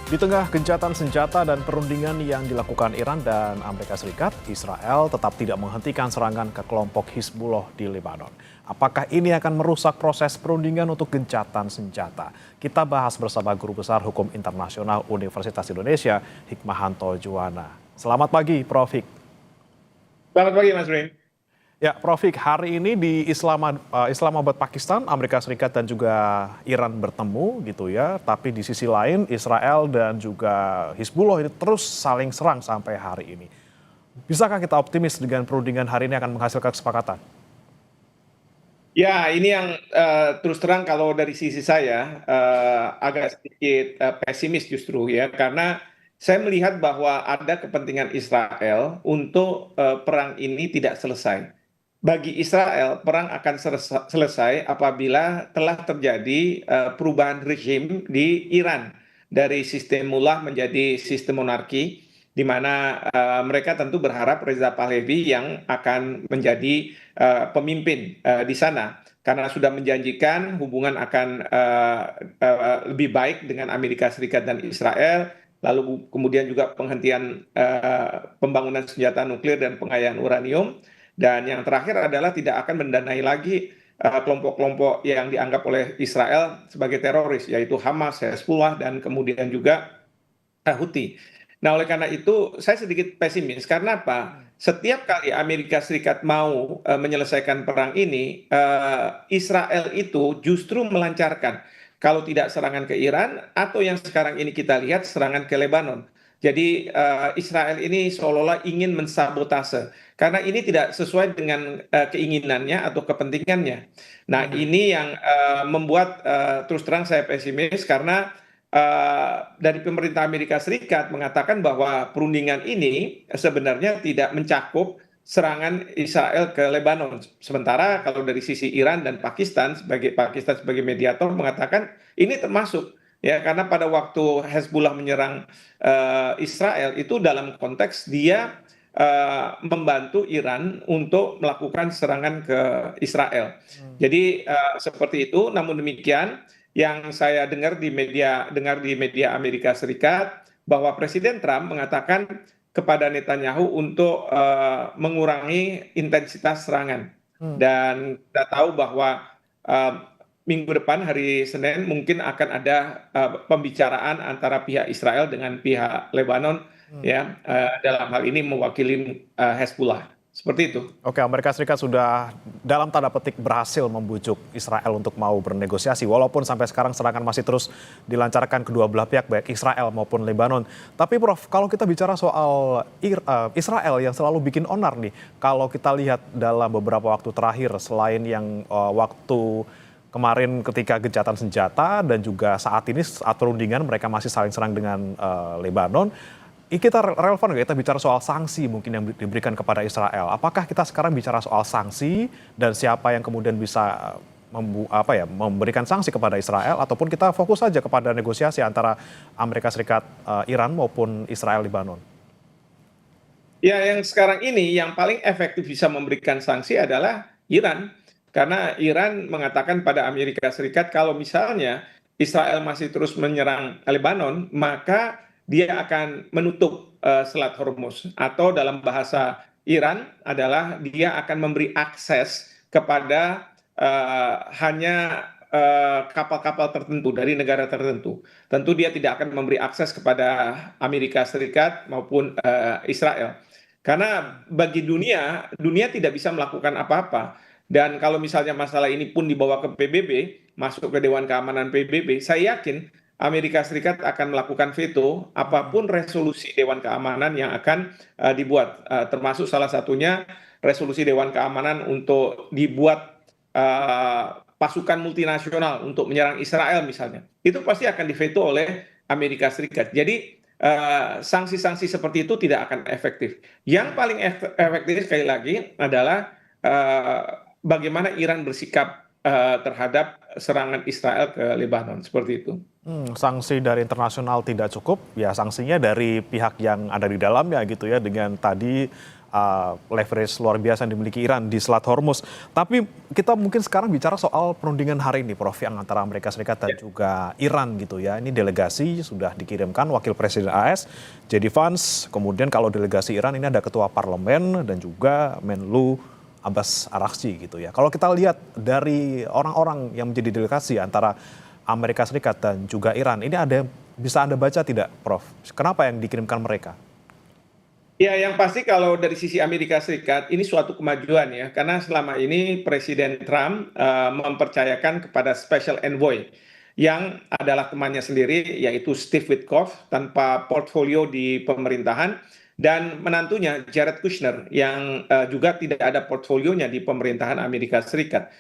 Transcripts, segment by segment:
Di tengah gencatan senjata dan perundingan yang dilakukan Iran dan Amerika Serikat, Israel tetap tidak menghentikan serangan ke kelompok Hizbullah di Lebanon. Apakah ini akan merusak proses perundingan untuk gencatan senjata? Kita bahas bersama Guru Besar Hukum Internasional Universitas Indonesia, Hikmahanto Juwana. Selamat pagi, Prof. Hik. Selamat pagi, Mas Brin. Ya, Prof. Hik, hari ini di Islamabad, Pakistan, Amerika Serikat dan juga Iran bertemu gitu ya. Tapi di sisi lain Israel dan juga Hizbullah ini terus saling serang sampai hari ini. Bisakah kita optimis dengan perundingan hari ini akan menghasilkan kesepakatan? Ya, ini yang terus terang kalau dari sisi saya agak sedikit pesimis justru ya, karena saya melihat bahwa ada kepentingan Israel untuk perang ini tidak selesai. Bagi Israel, perang akan selesai apabila telah terjadi perubahan rezim di Iran dari sistem mullah menjadi sistem monarki, di mana mereka tentu berharap Reza Pahlavi yang akan menjadi pemimpin di sana karena sudah menjanjikan hubungan akan lebih baik dengan Amerika Serikat dan Israel, lalu kemudian juga penghentian pembangunan senjata nuklir dan pengayaan uranium. Dan yang terakhir adalah tidak akan mendanai lagi kelompok-kelompok yang dianggap oleh Israel sebagai teroris, yaitu Hamas, Hezbollah, dan kemudian juga Houthi. Nah, oleh karena itu saya sedikit pesimis karena apa? Setiap kali Amerika Serikat mau menyelesaikan perang ini, Israel itu justru melancarkan, kalau tidak serangan ke Iran atau yang sekarang ini kita lihat serangan ke Lebanon. Jadi Israel ini seolah-olah ingin mensabotase karena ini tidak sesuai dengan keinginannya atau kepentingannya. Nah, ini yang membuat terus terang saya pesimis karena dari pemerintah Amerika Serikat mengatakan bahwa perundingan ini sebenarnya tidak mencakup serangan Israel ke Lebanon. Sementara kalau dari sisi Iran dan Pakistan sebagai mediator mengatakan ini termasuk, ya, karena pada waktu Hezbollah menyerang Israel itu dalam konteks dia membantu Iran untuk melakukan serangan ke Israel. Jadi seperti itu. Namun demikian, yang saya dengar di media Amerika Serikat bahwa Presiden Trump mengatakan kepada Netanyahu untuk mengurangi intensitas serangan, dan kita tahu bahwa uh, minggu depan hari Senin mungkin akan ada pembicaraan antara pihak Israel dengan pihak Lebanon, ya, dalam hal ini mewakili Hezbollah seperti itu. Oke, Amerika Serikat sudah dalam tanda petik berhasil membujuk Israel untuk mau bernegosiasi, walaupun sampai sekarang serangan masih terus dilancarkan kedua belah pihak, baik Israel maupun Lebanon. Tapi Prof, kalau kita bicara soal Israel yang selalu bikin onar nih, kalau kita lihat dalam beberapa waktu terakhir, selain yang waktu kemarin ketika gencatan senjata dan juga saat ini saat perundingan mereka masih saling serang dengan Lebanon. Kita relevan nggak kita bicara soal sanksi mungkin yang diberikan kepada Israel? Apakah kita sekarang bicara soal sanksi dan siapa yang kemudian bisa memberikan sanksi kepada Israel, ataupun kita fokus saja kepada negosiasi antara Amerika Serikat, Iran maupun Israel Lebanon? Ya, yang sekarang ini yang paling efektif bisa memberikan sanksi adalah Iran. Karena Iran mengatakan pada Amerika Serikat kalau misalnya Israel masih terus menyerang Lebanon, maka dia akan menutup Selat Hormuz. Atau dalam bahasa Iran adalah dia akan memberi akses kepada hanya kapal-kapal tertentu dari negara tertentu. Tentu dia tidak akan memberi akses kepada Amerika Serikat maupun Israel. Karena bagi dunia, dunia tidak bisa melakukan apa-apa. Dan kalau misalnya masalah ini pun dibawa ke PBB, masuk ke Dewan Keamanan PBB, saya yakin Amerika Serikat akan melakukan veto apapun resolusi Dewan Keamanan yang akan dibuat. Termasuk salah satunya resolusi Dewan Keamanan untuk dibuat pasukan multinasional untuk menyerang Israel misalnya. Itu pasti akan diveto oleh Amerika Serikat. Jadi sanksi-sanksi seperti itu tidak akan efektif. Yang paling efektif sekali lagi adalah bagaimana Iran bersikap terhadap serangan Israel ke Lebanon, seperti itu. Sanksi dari internasional tidak cukup, ya sanksinya dari pihak yang ada di dalamnya gitu ya, dengan tadi leverage luar biasa yang dimiliki Iran di Selat Hormuz. Tapi kita mungkin sekarang bicara soal perundingan hari ini, Prof, yang antara Amerika Serikat dan juga Iran gitu ya. Ini delegasi sudah dikirimkan Wakil Presiden AS, JD Vance, kemudian kalau delegasi Iran ini ada Ketua Parlemen dan juga Menlu Abbas Araghchi gitu ya. Kalau kita lihat dari orang-orang yang menjadi delegasi antara Amerika Serikat dan juga Iran, ini bisa Anda baca tidak, Prof? Kenapa yang dikirimkan mereka? Ya, yang pasti kalau dari sisi Amerika Serikat ini suatu kemajuan ya, karena selama ini Presiden Trump mempercayakan kepada Special Envoy yang adalah temannya sendiri, yaitu Steve Witkoff tanpa portfolio di pemerintahan, dan menantunya Jared Kushner yang juga tidak ada portfolionya di pemerintahan Amerika Serikat.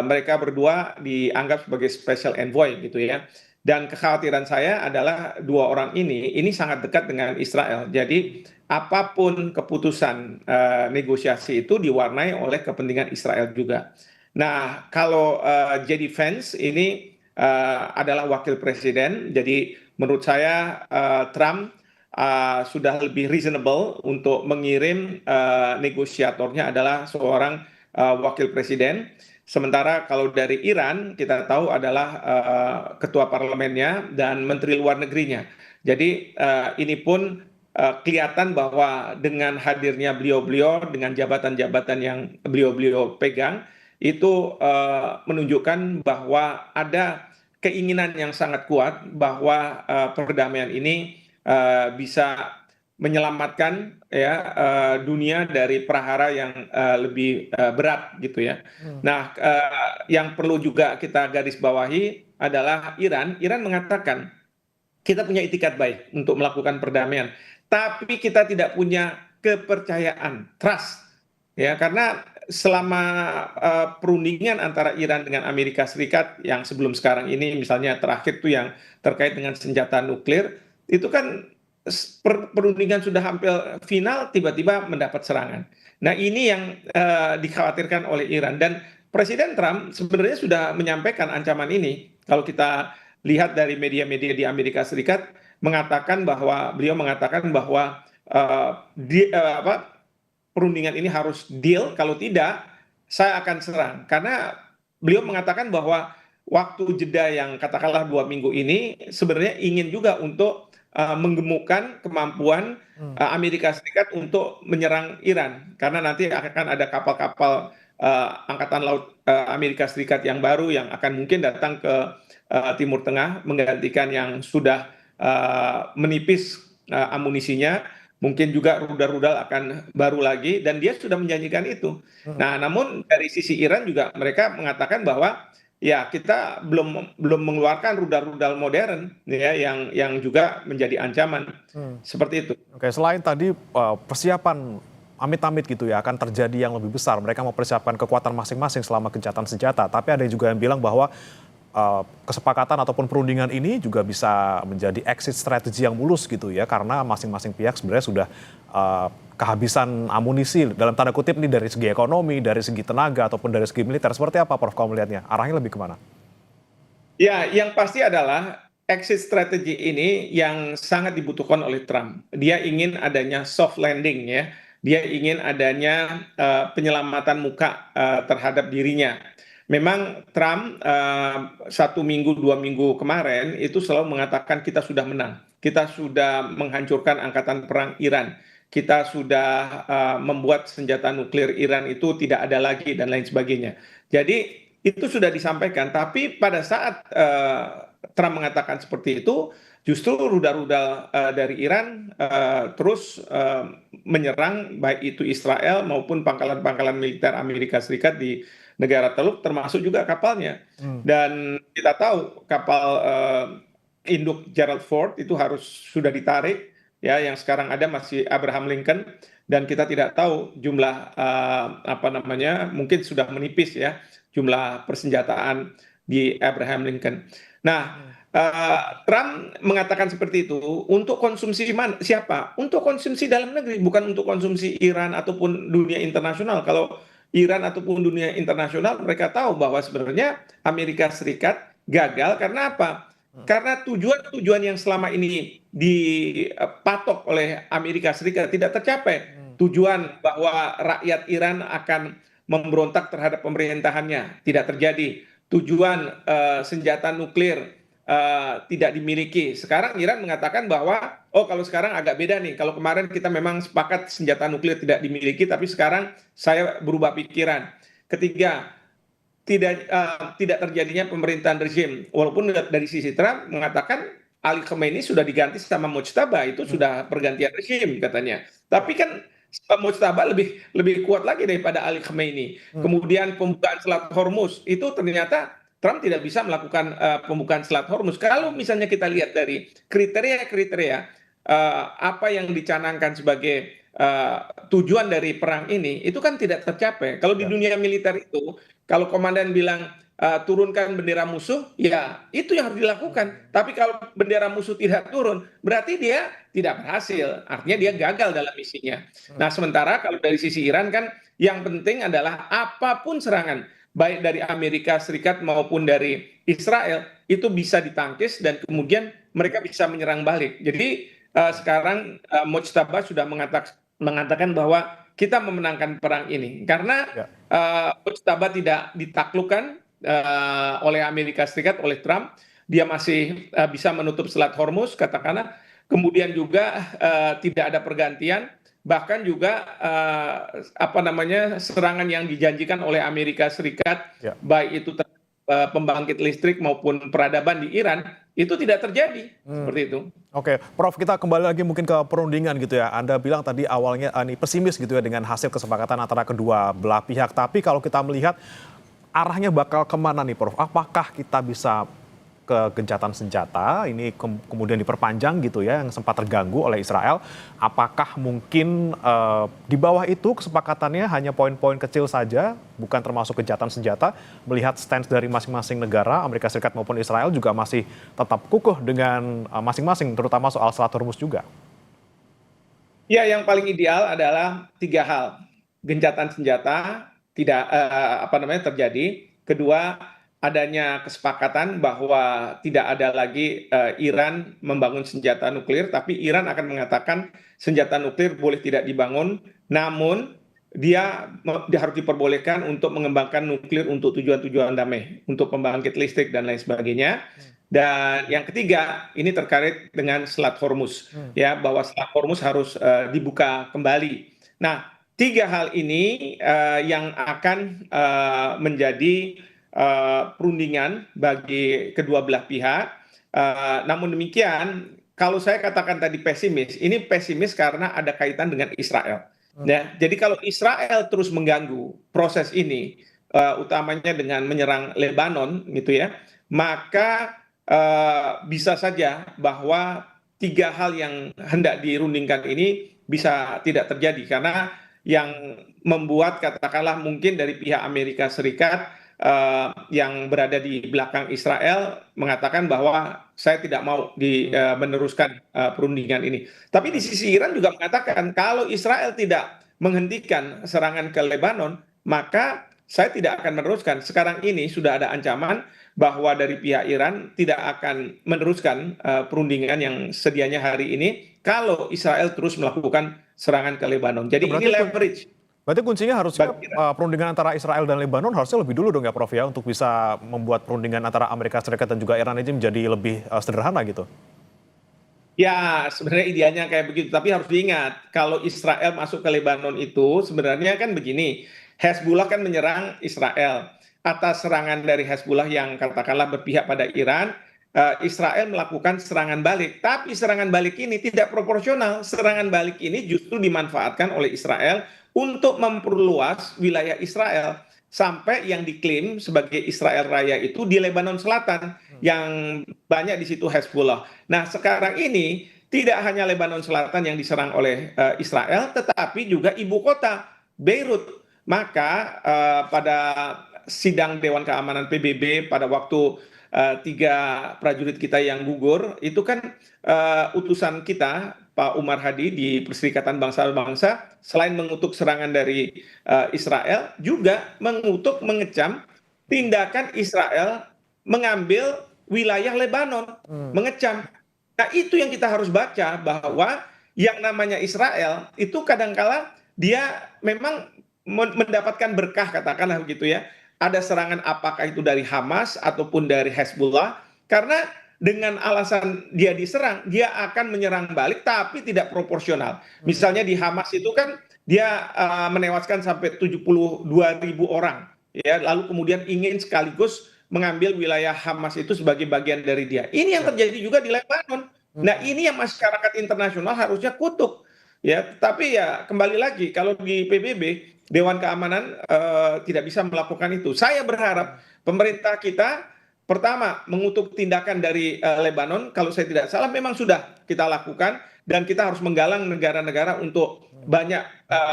Mereka berdua dianggap sebagai Special Envoy gitu ya. Dan kekhawatiran saya adalah dua orang ini sangat dekat dengan Israel. Jadi apapun keputusan negosiasi itu diwarnai oleh kepentingan Israel juga. Nah, kalau JD Vance ini adalah wakil presiden, jadi menurut saya Trump sudah lebih reasonable untuk mengirim negosiatornya adalah seorang wakil presiden. Sementara kalau dari Iran kita tahu adalah ketua parlemennya dan menteri luar negerinya. Jadi ini pun kelihatan bahwa dengan hadirnya beliau-beliau dengan jabatan-jabatan yang beliau-beliau pegang itu menunjukkan bahwa ada keinginan yang sangat kuat bahwa perdamaian ini bisa menyelamatkan ya dunia dari prahara yang lebih berat gitu ya. Nah, yang perlu juga kita garis bawahi adalah Iran. Iran mengatakan kita punya itikat baik untuk melakukan perdamaian, tapi kita tidak punya kepercayaan, trust, ya karena selama perundingan antara Iran dengan Amerika Serikat yang sebelum sekarang ini, misalnya terakhir tuh yang terkait dengan senjata nuklir, itu kan perundingan sudah hampir final, tiba-tiba mendapat serangan. Nah ini yang dikhawatirkan oleh Iran dan Presiden Trump sebenarnya sudah menyampaikan ancaman ini. Kalau kita lihat dari media-media di Amerika Serikat beliau mengatakan bahwa perundingan ini harus deal, kalau tidak saya akan serang. Karena beliau mengatakan bahwa waktu jeda yang katakanlah 2 minggu ini sebenarnya ingin juga untuk menggemukkan kemampuan Amerika Serikat untuk menyerang Iran. Karena nanti akan ada kapal-kapal Angkatan Laut Amerika Serikat yang baru yang akan mungkin datang ke Timur Tengah menggantikan yang sudah menipis amunisinya, mungkin juga rudal-rudal akan baru lagi dan dia sudah menjanjikan itu. Nah, namun dari sisi Iran juga mereka mengatakan bahwa ya kita belum mengeluarkan rudal-rudal modern ya yang juga menjadi ancaman seperti itu. Oke, selain tadi persiapan amit-amit gitu ya akan terjadi yang lebih besar, mereka mempersiapkan kekuatan masing-masing selama gencatan senjata. Tapi ada juga yang bilang bahwa kesepakatan ataupun perundingan ini juga bisa menjadi exit strategi yang mulus gitu ya, karena masing-masing pihak sebenarnya sudah kehabisan amunisi dalam tanda kutip nih, dari segi ekonomi, dari segi tenaga ataupun dari segi militer. Seperti apa, Prof, kamu melihatnya? Arahnya lebih kemana? Ya, yang pasti adalah exit strategi ini yang sangat dibutuhkan oleh Trump. Dia ingin adanya soft landing ya. Dia ingin adanya penyelamatan muka terhadap dirinya. Memang Trump 1 minggu 2 minggu kemarin itu selalu mengatakan kita sudah menang, kita sudah menghancurkan angkatan perang Iran, kita sudah membuat senjata nuklir Iran itu tidak ada lagi dan lain sebagainya. Jadi itu sudah disampaikan, tapi pada saat Trump mengatakan seperti itu, justru rudal-rudal dari Iran terus menyerang baik itu Israel maupun pangkalan-pangkalan militer Amerika Serikat di negara Teluk, termasuk juga kapalnya. Dan kita tahu kapal induk Gerald Ford itu harus sudah ditarik, ya yang sekarang ada masih Abraham Lincoln, dan kita tidak tahu jumlah apa namanya, mungkin sudah menipis ya jumlah persenjataan di Abraham Lincoln. Nah, Trump mengatakan seperti itu untuk konsumsi siapa? Untuk konsumsi dalam negeri, bukan untuk konsumsi Iran ataupun dunia internasional. Kalau Iran ataupun dunia internasional, mereka tahu bahwa sebenarnya Amerika Serikat gagal karena apa? Karena tujuan-tujuan yang selama ini dipatok oleh Amerika Serikat tidak tercapai. Tujuan bahwa rakyat Iran akan memberontak terhadap pemerintahannya tidak terjadi. Tujuan senjata nuklir tidak dimiliki. Sekarang Iran mengatakan bahwa, oh kalau sekarang agak beda nih. Kalau kemarin kita memang sepakat senjata nuklir tidak dimiliki, tapi sekarang saya berubah pikiran. Ketiga, tidak terjadinya pemerintahan rezim. Walaupun dari sisi Trump mengatakan Ali Khamenei sudah diganti sama Mujtaba, itu sudah pergantian rezim katanya. Tapi kan Mujtaba lebih lebih kuat lagi daripada Ali Khamenei. Kemudian pembukaan Selat Hormuz itu ternyata Trump tidak bisa melakukan pembukaan Selat Hormuz. Kalau misalnya kita lihat dari kriteria-kriteria apa yang dicanangkan sebagai tujuan dari perang ini, itu kan tidak tercapai. Kalau di Ya. dunia militer itu, kalau komandan bilang turunkan bendera musuh, ya itu yang harus dilakukan. Tapi kalau bendera musuh tidak turun, berarti dia tidak berhasil. Artinya dia gagal dalam misinya. Nah, sementara kalau dari sisi Iran kan yang penting adalah apapun serangan, baik dari Amerika Serikat maupun dari Israel, itu bisa ditangkis dan kemudian mereka bisa menyerang balik. Jadi sekarang Mojtaba sudah mengatakan bahwa kita memenangkan perang ini karena Ya. Mojtaba tidak ditaklukkan oleh Amerika Serikat, oleh Trump. Dia masih bisa menutup Selat Hormuz, katakanlah. Kemudian juga tidak ada pergantian, bahkan juga apa namanya serangan yang dijanjikan oleh Amerika Serikat, Ya. baik itu pembangkit listrik maupun peradaban di Iran, itu tidak terjadi seperti itu. Oke, Prof, kita kembali lagi mungkin ke perundingan gitu ya. Anda bilang tadi awalnya ini pesimis gitu ya dengan hasil kesepakatan antara kedua belah pihak. Tapi kalau kita melihat arahnya bakal kemana nih, Prof? Apakah kita bisa ke gencatan senjata ini kemudian diperpanjang gitu ya yang sempat terganggu oleh Israel? Apakah mungkin di bawah itu kesepakatannya hanya poin-poin kecil saja, bukan termasuk gencatan senjata? Melihat stance dari masing-masing negara, Amerika Serikat maupun Israel juga masih tetap kukuh dengan masing-masing, terutama soal Selat Hormuz juga. Ya, yang paling ideal adalah tiga hal: gencatan senjata tidak apa namanya terjadi. Kedua, adanya kesepakatan bahwa tidak ada lagi Iran membangun senjata nuklir, tapi Iran akan mengatakan senjata nuklir boleh tidak dibangun, namun dia harus diperbolehkan untuk mengembangkan nuklir untuk tujuan-tujuan damai, untuk pembangkit listrik dan lain sebagainya. Dan yang ketiga, ini terkait dengan Selat Hormuz, ya, bahwa Selat Hormuz harus dibuka kembali. Nah, tiga hal ini yang akan menjadi perundingan bagi kedua belah pihak. Namun demikian, kalau saya katakan tadi pesimis, ini pesimis karena ada kaitan dengan Israel. Ya, jadi kalau Israel terus mengganggu proses ini, utamanya dengan menyerang Lebanon, gitu ya, maka bisa saja bahwa tiga hal yang hendak dirundingkan ini bisa tidak terjadi karena yang membuat katakanlah mungkin dari pihak Amerika Serikat yang berada di belakang Israel mengatakan bahwa saya tidak mau meneruskan perundingan ini. Tapi di sisi Iran juga mengatakan kalau Israel tidak menghentikan serangan ke Lebanon, maka saya tidak akan meneruskan. Sekarang ini sudah ada ancaman bahwa dari pihak Iran tidak akan meneruskan perundingan yang sedianya hari ini kalau Israel terus melakukan serangan ke Lebanon. Oke, Jadi ini leverage berarti kuncinya harusnya bagi Iran. perundingan antara Israel dan Lebanon harusnya lebih dulu dong ya, Prof ya, untuk bisa membuat perundingan antara Amerika Serikat dan juga Iran ini menjadi lebih sederhana gitu. Ya, sebenarnya idealnya kayak begitu. Tapi harus diingat, kalau Israel masuk ke Lebanon itu sebenarnya kan begini, Hezbollah kan menyerang Israel. Atas serangan dari Hezbollah yang katakanlah berpihak pada Iran, Israel melakukan serangan balik. Tapi serangan balik ini tidak proporsional. Serangan balik ini justru dimanfaatkan oleh Israel untuk memperluas wilayah Israel. Sampai yang diklaim sebagai Israel Raya itu di Lebanon Selatan, yang banyak di situ Hezbollah. Nah, sekarang ini tidak hanya Lebanon Selatan yang diserang oleh Israel, tetapi juga ibu kota Beirut. Maka pada sidang Dewan Keamanan PBB pada waktu tiga prajurit kita yang gugur, itu kan utusan kita, Pak Umar Hadi di Perserikatan Bangsa-Bangsa, selain mengutuk serangan dari Israel, juga mengutuk, mengecam tindakan Israel mengambil wilayah Lebanon, mengecam. Nah, itu yang kita harus baca, bahwa yang namanya Israel itu kadangkala dia memang mendapatkan berkah, katakanlah begitu ya. Ada serangan apakah itu dari Hamas ataupun dari Hezbollah, karena dengan alasan dia diserang, dia akan menyerang balik tapi tidak proporsional. Misalnya di Hamas itu kan dia menewaskan sampai 72.000 orang, ya, lalu kemudian ingin sekaligus mengambil wilayah Hamas itu sebagai bagian dari dia. Ini yang terjadi juga di Lebanon. Nah, ini yang masyarakat internasional harusnya kutuk, ya. Tapi ya kembali lagi, kalau di PBB Dewan Keamanan tidak bisa melakukan itu. Saya berharap pemerintah kita pertama mengutuk tindakan dari Lebanon, kalau saya tidak salah memang sudah kita lakukan, dan kita harus menggalang negara-negara untuk banyak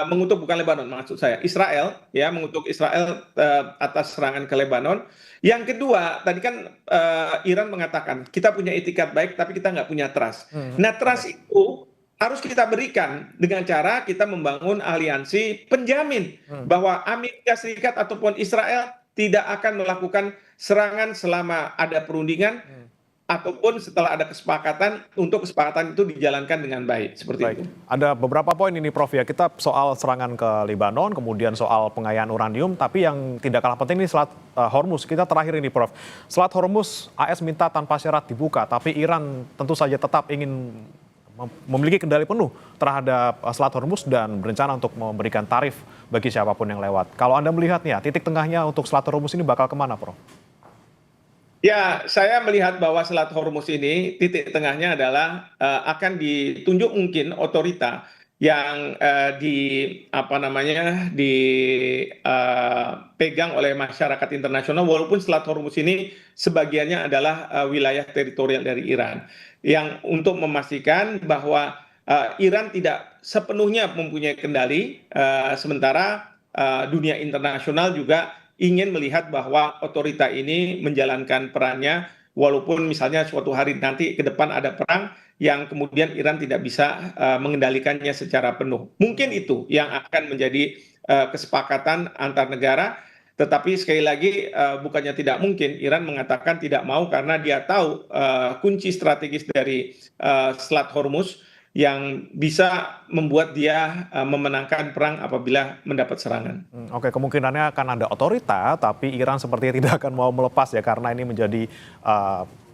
mengutuk, bukan Lebanon maksud saya, Israel, ya, mengutuk Israel atas serangan ke Lebanon. Yang kedua, tadi kan Iran mengatakan kita punya itikat baik tapi kita nggak punya trust. Nah, trust itu harus kita berikan dengan cara kita membangun aliansi penjamin bahwa Amerika Serikat ataupun Israel tidak akan melakukan serangan selama ada perundingan ataupun setelah ada kesepakatan, untuk kesepakatan itu dijalankan dengan baik, seperti Baik, itu. ada beberapa poin ini Prof ya. Kita soal serangan ke Lebanon, kemudian soal pengayaan uranium, tapi yang tidak kalah penting ini Selat Hormuz. Kita terakhir ini Prof. Selat Hormuz, AS minta tanpa syarat dibuka, tapi Iran tentu saja tetap ingin memiliki kendali penuh terhadap Selat Hormuz dan berencana untuk memberikan tarif bagi siapapun yang lewat. Kalau Anda melihatnya, titik tengahnya untuk Selat Hormuz ini bakal kemana Prof? Ya, saya melihat bahwa Selat Hormuz ini titik tengahnya adalah akan ditunjuk mungkin otorita yang dipegang oleh masyarakat internasional, walaupun Selat Hormuz ini sebagiannya adalah wilayah teritorial dari Iran, yang untuk memastikan bahwa Iran tidak sepenuhnya mempunyai kendali, sementara dunia internasional juga ingin melihat bahwa otorita ini menjalankan perannya, walaupun misalnya suatu hari nanti ke depan ada perang yang kemudian Iran tidak bisa mengendalikannya secara penuh. Mungkin itu yang akan menjadi kesepakatan antar negara, tetapi sekali lagi bukannya tidak mungkin, Iran mengatakan tidak mau karena dia tahu kunci strategis dari Selat Hormuz yang bisa membuat dia memenangkan perang apabila mendapat serangan. Oke, kemungkinannya akan ada otorita, tapi Iran sepertinya tidak akan mau melepas ya, karena ini menjadi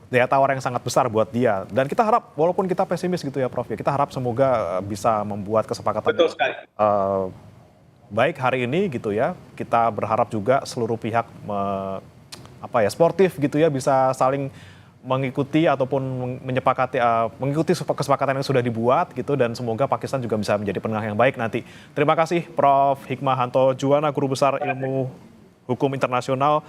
daya tawar yang sangat besar buat dia. Dan kita harap, walaupun kita pesimis gitu ya Prof, ya, kita harap semoga bisa membuat kesepakatan Betul sekali. baik hari ini gitu ya. Kita berharap juga seluruh pihak sportif gitu ya, bisa saling mengikuti ataupun menyepakati mengikuti kesepakatan yang sudah dibuat gitu, dan semoga Pakistan juga bisa menjadi penengah yang baik nanti. Terima kasih Prof. Hikmahanto Juwana, Guru Besar Ilmu Hukum Internasional